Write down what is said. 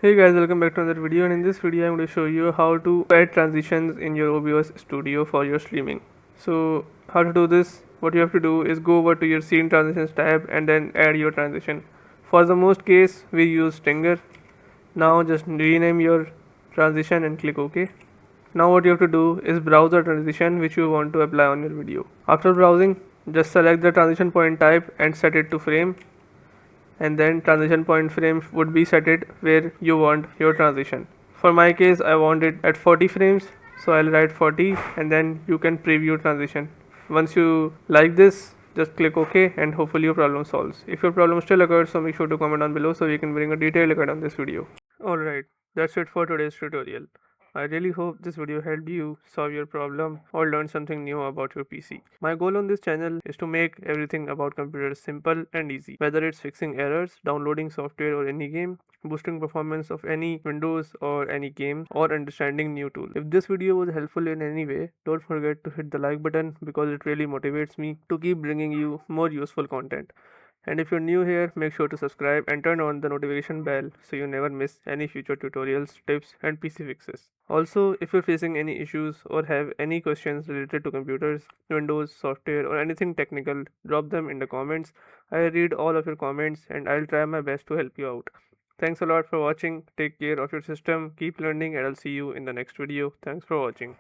Hey guys, welcome back to another video, and in this video I'm going to show you how to add transitions in your OBS Studio for your streaming. So how to do this? What you have to do is go over to your scene transitions tab and then add your transition. For the most case we use Stinger. Now just rename your transition and click OK. Now what you have to do is browse the transition which you want to apply on your video. After browsing, just select the transition point type and set it to frame, and then transition point frame would be set it where you want your transition. For my case I want it at 40 frames, so I'll write 40 and then you can preview transition. Once you like this, just click OK and hopefully your problem solves. If your problem still occurs, so make sure to comment down below so we can bring a detailed account on this video. Alright, that's it for today's tutorial. I really hope this video helped you solve your problem or learn something new about your PC. My goal on this channel is to make everything about computers simple and easy, whether it's fixing errors, downloading software or any game, boosting performance of any Windows or any game, or understanding new tools. If this video was helpful in any way, don't forget to hit the like button because it really motivates me to keep bringing you more useful content. And if you're new here, make sure to subscribe and turn on the notification bell so you never miss any future tutorials, tips, and PC fixes. Also, if you're facing any issues or have any questions related to computers, Windows, software, or anything technical, drop them in the comments. I read all of your comments and I'll try my best to help you out. Thanks a lot for watching. Take care of your system, keep learning, and I'll see you in the next video. Thanks for watching.